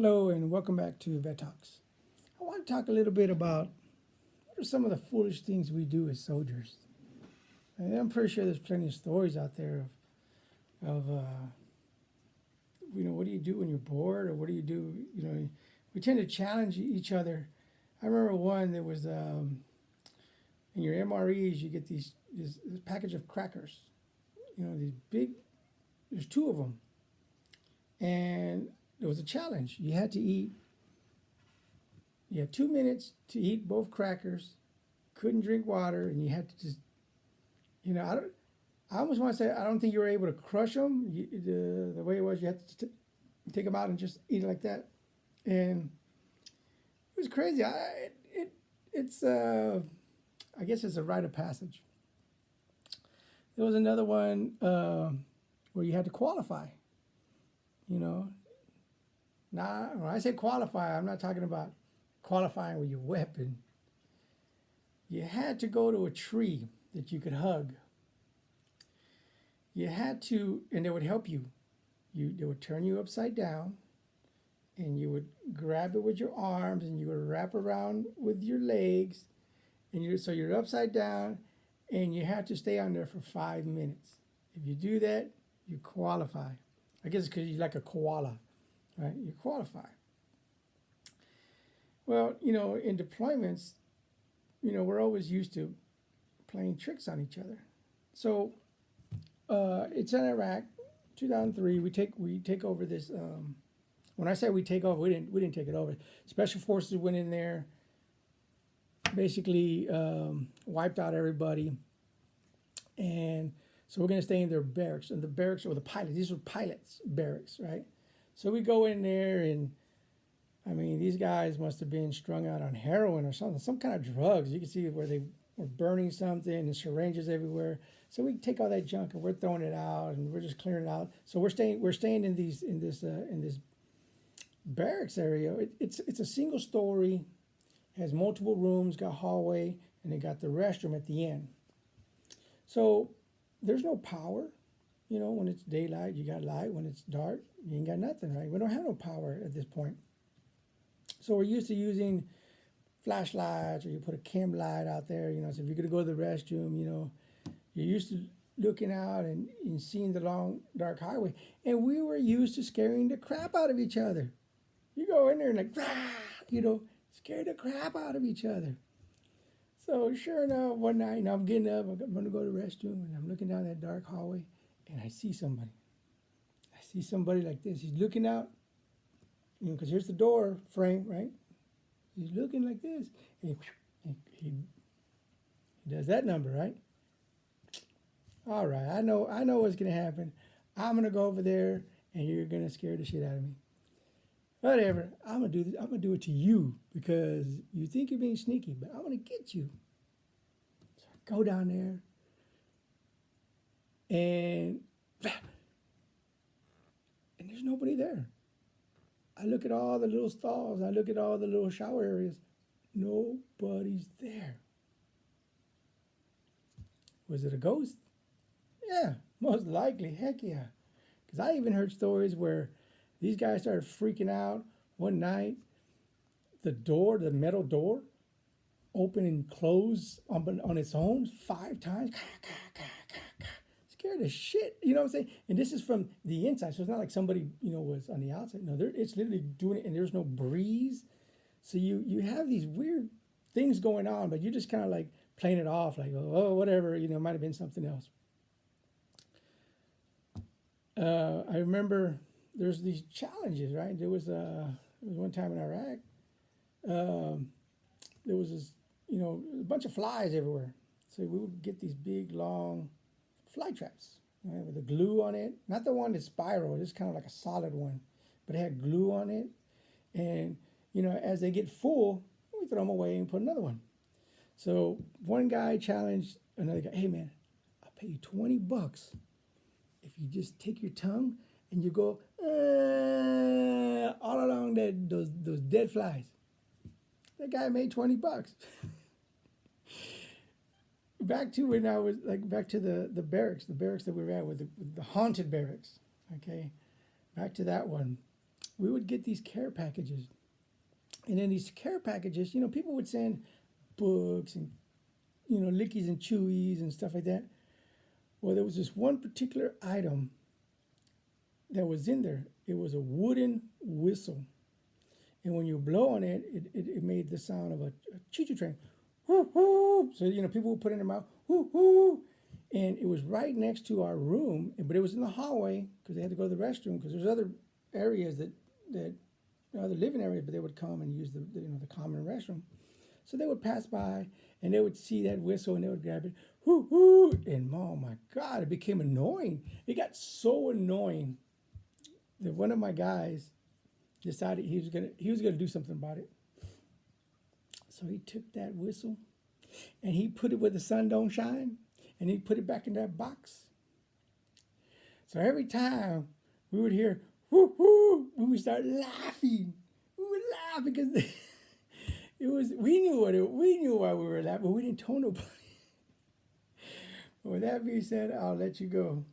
Hello and welcome back to Vet Talks. I want to talk a little bit about what are some of the foolish things we do as soldiers. And I'm pretty sure there's plenty of stories out there of what do you do when you're bored or what do you do, we tend to challenge each other. I remember one that was in your MREs, you get this package of crackers, these big, there's two of them. And there was a challenge. You had 2 minutes to eat both crackers, couldn't drink water, and you had to just, I don't. I almost want to say I don't think you were able to crush them. The way it was, you had to take them out and just eat it like that, and it was crazy. It's I guess it's a rite of passage. There was another one where you had to qualify. You know, now when I say qualify, I'm not talking about qualifying with your weapon. You had to go to a tree that you could hug. You had to, and they would help you. They would turn you upside down, and you would grab it with your arms, and you would wrap around with your legs, and so you're upside down, and you have to stay on there for 5 minutes. If you do that, you qualify. I guess because you're like a koala, right? You qualify. Well, in deployments, we're always used to playing tricks on each other. So it's in Iraq, 2003. We take over this. When I say we take over, we didn't take it over. Special forces went in there, basically wiped out everybody, and so we're going to stay in their barracks. And the barracks or the pilots. These were pilots' barracks, right? So we go in there and I mean, these guys must have been strung out on heroin or something, some kind of drugs. You can see where they were burning something and syringes everywhere. So we take all that junk and we're throwing it out and we're just clearing it out. So we're staying in this barracks area. It's a single story, has multiple rooms, got hallway, and they got the restroom at the end. So there's no power. When it's daylight, you got light. When it's dark, you ain't got nothing, right? We don't have no power at this point. So we're used to using flashlights, or you put a chem light out there, so if you're gonna go to the restroom, you're used to looking out and seeing the long dark highway. And we were used to scaring the crap out of each other. You go in there and like, rah, scare the crap out of each other. So sure enough, one night, I'm getting up, I'm gonna go to the restroom, and I'm looking down that dark hallway, and I see somebody. I see somebody like this. He's looking out, because here's the door frame, right? He's looking like this, and he does that number, right? All right, I know what's gonna happen. I'm gonna go over there, and you're gonna scare the shit out of me. Whatever, I'm gonna do this. I'm gonna do it to you because you think you're being sneaky, but I'm gonna get you. So I go down there, and there's nobody there. I look at all the little stalls. I look at all the little shower areas. Nobody's there. Was it a ghost? Yeah, most likely. Heck yeah. Because I even heard stories where these guys started freaking out one night. The metal door, open and close on its own 5 times. Scared the shit, you know what I'm saying? And this is from the inside, so it's not like somebody, was on the outside. No, it's literally doing it, and there's no breeze. So you have these weird things going on, but you're just kind of like playing it off, like, oh, whatever, might have been something else. I remember there's these challenges, right? There was one time in Iraq, there was this, a bunch of flies everywhere. So we would get these big, long fly traps, right, with the glue on it. Not the one that's spiral, it's kind of like a solid one, but it had glue on it. And, as they get full, we throw them away and put another one. So one guy challenged another guy, hey man, I'll pay you $20 if you just take your tongue and you go all along those dead flies. That guy made $20. Back to when I was back to the barracks that we were at with the haunted barracks. Okay, back to that one. we would get these care packages. And in these care packages, people would send books and, lickies and chewies and stuff like that. Well, there was this one particular item that was in there. It was a wooden whistle. And when you blow on it, it made the sound of a choo-choo train. Whoo, whoo. So, people would put it in their mouth, whoo, whoo. And it was right next to our room, but it was in the hallway because they had to go to the restroom because there's other areas that other living areas, but they would come and use the common restroom. So they would pass by and they would see that whistle and they would grab it, whoo, whoo. And oh my God, it became annoying. It got so annoying that one of my guys decided he was gonna do something about it. So he took that whistle and he put it where the sun don't shine and he put it back in that box. So every time we would hear whoo whoo, we would start laughing. We would laugh because we knew why we were laughing, but we didn't tell nobody. But with that being said, I'll let you go.